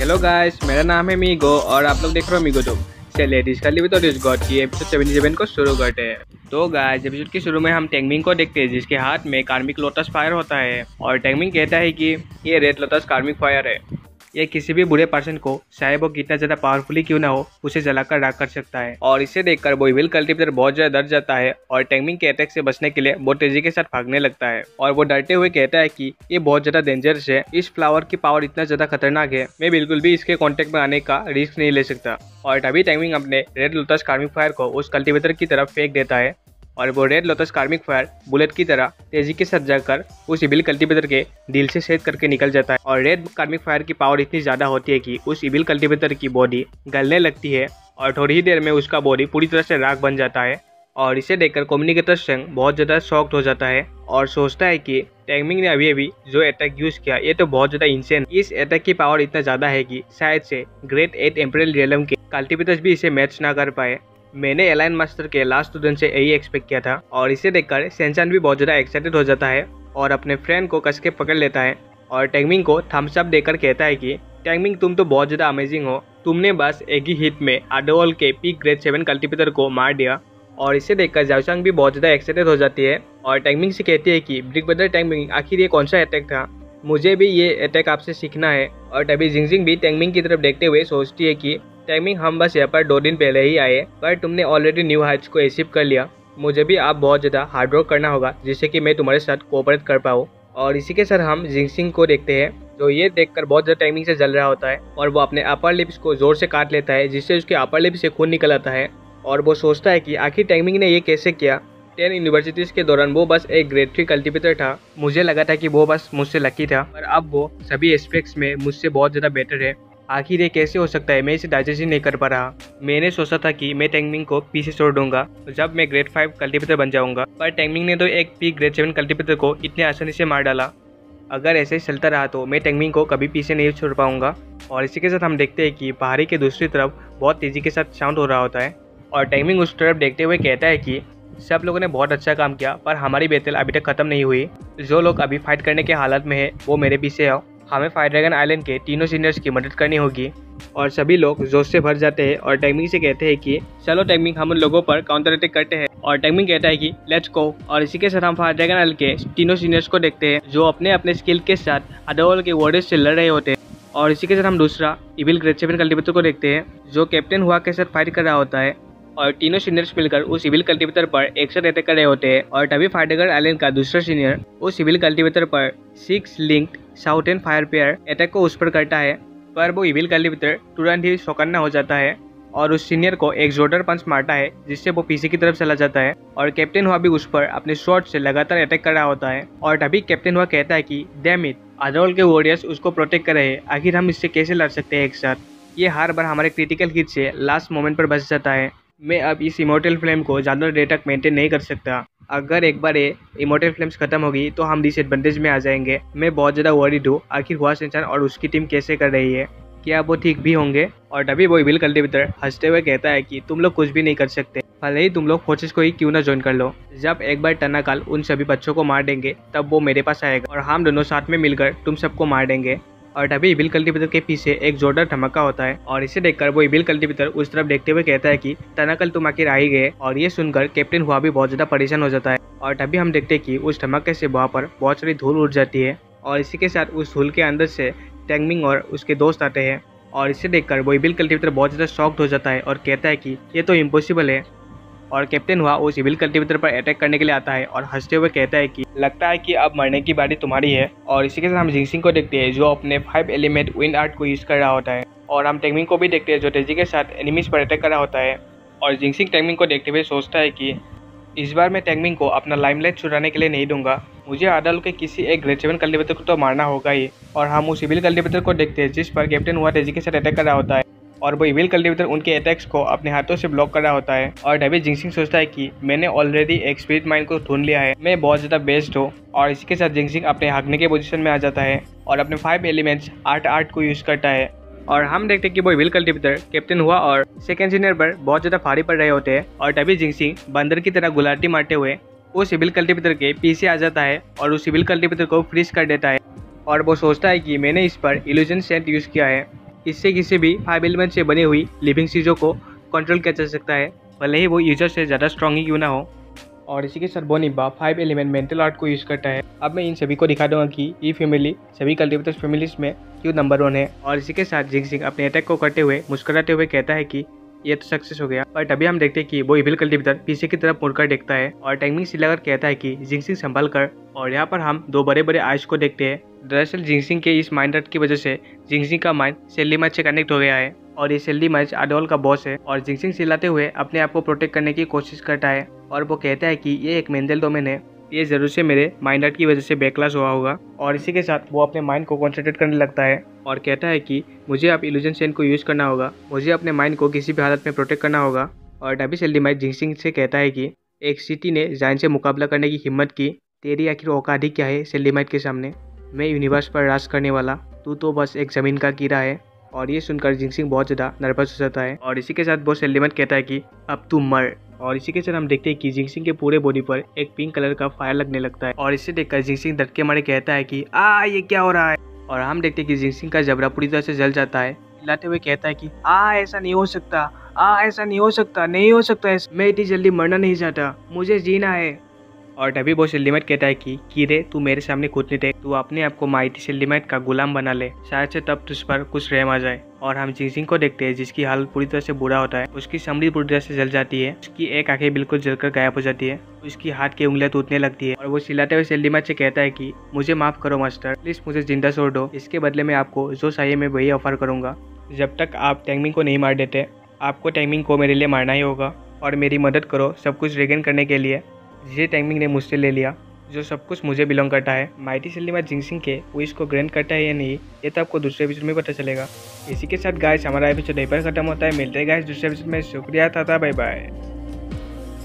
Hello guys, मेरा नाम है मीगो और आप लोग देख रहे हो मीगो तुम। चलिए डिस्कवरी विद दिस गॉड की एपिसोड 77 को शुरू करते हैं। तो गाइस, एपिसोड के शुरू में हम टेंगमिंग को देखते हैं जिसके हाथ में कार्मिक लोटस फायर होता है और टेंगमिंग कहता है कि ये रेड लोटस कार्मिक फायर है। ये किसी भी बुरे पर्सन को, चाहे वो कितना ज्यादा पावरफुली क्यों ना हो, उसे जलाकर राख कर सकता है। और इसे देखकर वो इविल कल्टिवेटर बहुत ज्यादा डर जाता है और टेंगमिंग के अटैक से बचने के लिए बहुत तेजी के साथ भागने लगता है। और वो डरते हुए कहता है कि ये बहुत ज्यादा डेंजरस है, इस फ्लावर की पावर इतना ज्यादा खतरनाक है, मैं बिल्कुल भी इसके कांटेक्ट में आने का रिस्क नहीं ले सकता। और तभी टेंगमिंग अपने रेड लोटस कार्मिक फायर को उस कल्टिवेटर की तरफ फेंक देता है और वो रेड लोटस कार्मिक फायर बुलेट की तरह तेजी के साथ जाकर उस इविल कल्टिवेटर के दिल से छेद करके निकल जाता है। और रेड कार्मिक फायर की पावर इतनी ज्यादा होती है कि उस इविल कल्टिवेटर की बॉडी गलने लगती है और थोड़ी ही देर में उसका बॉडी पूरी तरह से राख बन जाता है। और इसे देखकर कम्युनिकेटर सेंग बहुत ज्यादा शॉक्ड हो जाता है और सोचता है कि टेंगमिंग ने अभी जो अटैक यूज किया ये तो बहुत ज्यादा इंसेन। इस अटैक की पावर इतना ज्यादा है कि शायद से ग्रेट 8 एम्परल रियलम के कल्टिवेटर्स भी इसे मैच ना कर पाए। मैंने एलाइन मास्टर के लास्ट स्टूडेंट से यही एक्सपेक्ट किया था। और इसे देखकर सेंचान भी बहुत ज्यादा एक्साइटेड हो जाता है और अपने फ्रेंड को कस के पकड़ लेता है और टेंगमिंग को थम्स अप देकर कहता है कि टेंगमिंग तुम तो बहुत ज्यादा अमेजिंग हो, तुमने बस एक ही हिट में अडोल के पीक ग्रेड 7 कल्टिवेटर को मार दिया। और इसे देखकर जाओचांग भी बहुत ज्यादा एक्साइटेड हो जाती है और टेंगमिंग से कहती है कि बिग ब्रदर टेंगमिंग, आखिर ये कौन सा अटैक था, मुझे भी ये अटैक आपसे सीखना है। और तभी जिंगजिंग भी टेंगमिंग की तरफ देखते हुए सोचती है कि टेंगमिंग, हम बस यहाँ पर 2 दिन पहले ही आए पर तुमने ऑलरेडी न्यू हाइट्स को अचीव कर लिया, मुझे भी आप बहुत ज़्यादा हार्ड वर्क करना होगा जिससे कि मैं तुम्हारे साथ कोऑपरेट कर पाऊँ। और इसी के साथ हम जिंगजिंग को देखते हैं जो ये देखकर बहुत ज़्यादा टेंगमिंग से जल रहा होता है और वो अपने अपर लिप्स को जोर से काट लेता है जिससे उसके अपर लिप्स से खून निकल आता है। और वो सोचता है कि आखिर टेंगमिंग ने ये कैसे किया। 10 यूनिवर्सिटीज़ के दौरान वो बस एक ग्रेड 3 कल्टिवेटर था, मुझे लगा था कि वो बस मुझसे लकी था, पर अब वो सभी एस्पेक्ट्स में मुझसे बहुत ज़्यादा बेटर है। आखिर ये कैसे हो सकता है, मैं इसे डाइजेस्ट ही नहीं कर पा रहा। मैंने सोचा था कि मैं टेंगमिंग को पीछे छोड़ दूंगा जब मैं ग्रेड 5 कल्टिवेटर बन जाऊंगा, पर टेंगमिंग ने तो एक पीक ग्रेड 7 कल्टिवेटर को इतने आसानी से मार डाला। अगर ऐसे ही चलता रहा तो मैं टेंगमिंग को कभी पीछे नहीं छोड़ पाऊंगा। और इसी के साथ हम देखते हैं कि पहाड़ी के दूसरी तरफ बहुत तेजी के साथ साउंड हो रहा होता है और टेंगमिंग उस तरफ देखते हुए कहता है कि सब लोगों ने बहुत अच्छा काम किया पर हमारी बैटल अभी तक खत्म नहीं हुई। जो लोग अभी फाइट करने के हालत में है वो मेरे पीछे आओ, हमें फायर ड्रैगन आइलैंड के तीनों सीनियर्स की मदद करनी होगी। और सभी लोग जोश से भर जाते हैं और टेंगमिंग से कहते हैं कि चलो टेंगमिंग, हम उन लोगों पर काउंटर अटैक करते हैं। और टेंगमिंग कहता है कि लेट्स गो। और इसी के साथ हम फायर ड्रैगन आइलैंड के तीनों सीनियर्स को देखते हैं जो अपने अपने स्किल के साथ अडोल के वॉरियर्स से लड़ रहे होते हैं। और इसी के साथ हम दूसरा इविल ग्रेड 7 कल्टिवेटर को देखते हैं जो कैप्टन हुआ के साथ फाइट कर रहा होता है और तीनों सीनियर्स मिलकर उस इविल कल्टिवेटर पर एक साथ अटैक कर रहे होते हैं। और तभी फायर ड्रैगन आइलैंड का दूसरा सीनियर उस इविल कल्टिवेटर पर 6 linked southern fire pair attack को उस पर करता है, पर वो इविल कल्टिवेटर तुरंत ही चौकन्ना हो जाता है और उस सीनियर को एक जोरदार पंच मारता है जिससे वो पीछे की तरफ चला जाता है। और कैप्टन हुआ भी उस पर अपने शॉट से लगातार अटैक कर रहा होता है। और तभी कैप्टन हुआ कहता है कि डैम इट, अडोल के वॉरियर्स उसको प्रोटेक्ट कर रहे हैं, आखिर हम इससे कैसे लड़ सकते हैं एक साथ। ये हर बार हमारे क्रिटिकल हिट से लास्ट मोमेंट पर बच जाता है। मैं अब इस इमोर्टल फ्लेम को ज़्यादा देर तक मेंटेन नहीं कर सकता। अगर एक बार ये इमोर्टल फ्लेम्स खत्म होगी तो हम डिसएडवांटेज में आ जाएंगे। मैं बहुत ज़्यादा वरीड हूँ, आखिर हुआ सेंचान और उसकी टीम कैसे कर रही है, क्या वो ठीक भी होंगे। और तभी वो इविल कल्टिवेटर हंसते हुए कहता है कि तुम लोग कुछ भी नहीं कर सकते, भले ही तुम लोग फोर्सेस को ही क्यों ना ज्वाइन कर लो। जब एक बार टनाकाल उन सभी बच्चों को मार देंगे तब वो मेरे पास आएगा और हम दोनों साथ में मिलकर तुम सबको मार देंगे। और तभी इविल कल्टिवेटर के पीछे एक जोरदार धमाका होता है और इसे देखकर वो इविल कल्टिवेटर उस तरफ देखते हुए कहता है कि टनाकल तुम आखिर आ ही गए। और ये सुनकर कैप्टन हुआ भी बहुत ज्यादा परेशान हो जाता है। और तभी हम देखते हैं कि उस धमाके से वहाँ पर बहुत सारी धूल उड़ जाती है और इसी के साथ उस धूल के अंदर से टेंगमिंग और उसके दोस्त आते हैं। और इसे देखकर वो इविल कल्टिवेटर बहुत ज़्यादा शॉक्ड हो जाता है और कहता है कि ये तो इम्पॉसिबल है। और कैप्टन हुआ उस इविल कल्टिवेटर पर अटैक करने के लिए आता है और हंसते हुए कहता है कि लगता है कि अब मरने की बारी तुम्हारी है। और इसी के साथ हम जिंगजिंग को देखते हैं जो अपने 5 एलिमेंट विंड आर्ट को यूज कर रहा होता है। और हम टेंगमिंग को भी देखते हैं जो तेजी के साथ एनिमीज पर अटैक कर रहा होता है। और जिंगजिंग टेंगमिंग को देखते हुए सोचता है कि इस बार मैं टेंगमिंग को अपना लाइमलाइट चुराने के लिए नहीं दूंगा, मुझे अडोल के किसी एक ग्रेड 7 कल्टिवेटर को तो मारना होगा ही। और हम उस इविल कल्टिवेटर को देखते हैं जिस पर कैप्टन हुआ तेजी के साथ अटैक कर रहा होता है और वो इविल कल्टिवेटर उनके अटैक्स को अपने हाथों से ब्लॉक कर रहा होता है। और तभी जिंगजिंग सोचता है कि मैंने ऑलरेडी एक स्पिरिट माइंड को ढूंढ लिया है, मैं बहुत ज़्यादा बेस्ट हूँ। और इसके साथ जिंगजिंग अपने हागने के पोजीशन में आ जाता है और अपने 5 एलिमेंट्स आर्ट को यूज़ करता है। और हम देखते हैं कि वो इविल कल्टिवेटर कैप्टन हुआ और सेकंड सीनियर पर बहुत ज़्यादा भारी पड़ रहे होते हैं। और तभी जिंगजिंग बंदर की तरह गुलाटी मारते हुए उस इविल कल्टिवेटर के पीछे आ जाता है और उस इविल कल्टिवेटर को फ्रीज कर देता है। और वो सोचता है कि मैंने इस पर इल्यूजन सेंट यूज़ किया है इससे किसी भी 5 एलिमेंट से बनी हुई लिविंग चीज़ों को कंट्रोल किया जा सकता है, भले ही वो यूजर से ज़्यादा स्ट्रॉन्ग ही क्यों ना हो। और इसी के साथ बोनिबा 5 एलिमेंट मेंटल आर्ट को यूज़ करता है। अब मैं इन सभी को दिखा दूंगा कि ये फैमिली सभी कल्टिवेटर्स फैमिलीज में क्यों नंबर 1 है। और इसी के साथ जिंगसिंग अपने अटैक को करते हुए मुस्कुराते हुए कहता है कि ये तो सक्सेस हो गया। बट अभी हम देखते हैं कि वो इविल कल्टिवेटर पीछे की तरफ मुड़कर देखता है और टाइमिंग सिलाकर कहता है कि जिंगसिंग संभाल कर। और यहाँ पर हम 2 बड़े बड़े आइस को देखते हैं। दरअसल जिंगसिंग के इस माइंड की वजह से जिंगसिंग का माइंड सेल्लीमाइट से कनेक्ट हो गया है और ये सेल्लीमाइट आडोल का बॉस है। और जिंगसिंग सिलाते हुए अपने आप को प्रोटेक्ट करने की कोशिश करता है और वो कहता है कि ये एक मेंटल डोमेन है, ये जरूर से मेरे माइंड आर्ट की वजह से बैकलैश हुआ होगा। और इसी के साथ वो अपने माइंड को कॉन्सेंट्रेट करने लगता है और कहता है कि मुझे अब इल्यूजन सेंस को यूज़ करना होगा, मुझे अपने माइंड को किसी भी हालत में प्रोटेक्ट करना होगा। और तभी सेल्लीमाइट जिंगसिंग से कहता है कि एक सिटी ने जायंट से मुकाबला करने की हिम्मत की, तेरी आखिर औकात ही क्या है सेल्लीमाइट के सामने, मैं यूनिवर्स पर राज करने वाला, तू तो बस एक ज़मीन का कीड़ा है। और ये सुनकर जिंगसिंग बहुत ज़्यादा नर्वस हो जाता है और इसी के साथ वो सेल्लीमाइट कहता है कि अब तू मर। और इसी के साथ हम देखते हैं कि जिंगसिंग के पूरे बॉडी पर एक पिंक कलर का फायर लगने लगता है और इसे देखकर जिंगसिंग डर के मारे कहता है कि ये क्या हो रहा है। और हम देखते हैं कि जिंगसिंग का जबड़ा पूरी तरह से जल जाता है, चिल्लाते हुए कहता है कि ऐसा नहीं हो सकता, ऐसा नहीं हो सकता, नहीं हो सकता, मैं इतनी जल्दी मरना नहीं चाहता, मुझे जीना है। और तभी वो सेल्लीमाइट कहता है कि कीड़े तू मेरे सामने कूदने दे, तू अपने आप को माइटी सेल्लीमाइट का गुलाम बना ले, शायद से तब तुझ पर कुछ रहम आ जाए। और हम जिंगसिंग को देखते हैं जिसकी हालत पूरी तरह से बुरा होता है, उसकी चमड़ी पूरी तरह से जल जाती है, उसकी एक आंखें बिल्कुल जलकर गायब हो जाती है, उसकी हाथ की उंगलियां टूटने लगती है। और वो चिल्लाते हुए सेल्लीमाइट से कहता है कि मुझे माफ करो मास्टर, प्लीज मुझे जिंदा छोड़ दो, इसके बदले में आपको जो चाहिए मैं वही ऑफर करूंगा। जब तक आप टैंगमिंग को नहीं मार देते, आपको टैंगमिंग को मेरे लिए मारना ही होगा और मेरी मदद करो सब कुछ रिगेन करने के लिए जिसे टैंगमिंग ने मुझसे ले लिया, जो सब कुछ मुझे बिलोंग करता है। माइटी सेल्लीमाइट जिंगसिंग के विश को ग्रैंड करता है या नहीं, ये तो आपको दूसरे एपिसोड में पता चलेगा। इसी के साथ गाइस हमारा एपिसोड यहीं पर खत्म होता है। मिलते हैं गाइस दूसरे एपिसोड में। शुक्रिया, टाटा, बाय बाय।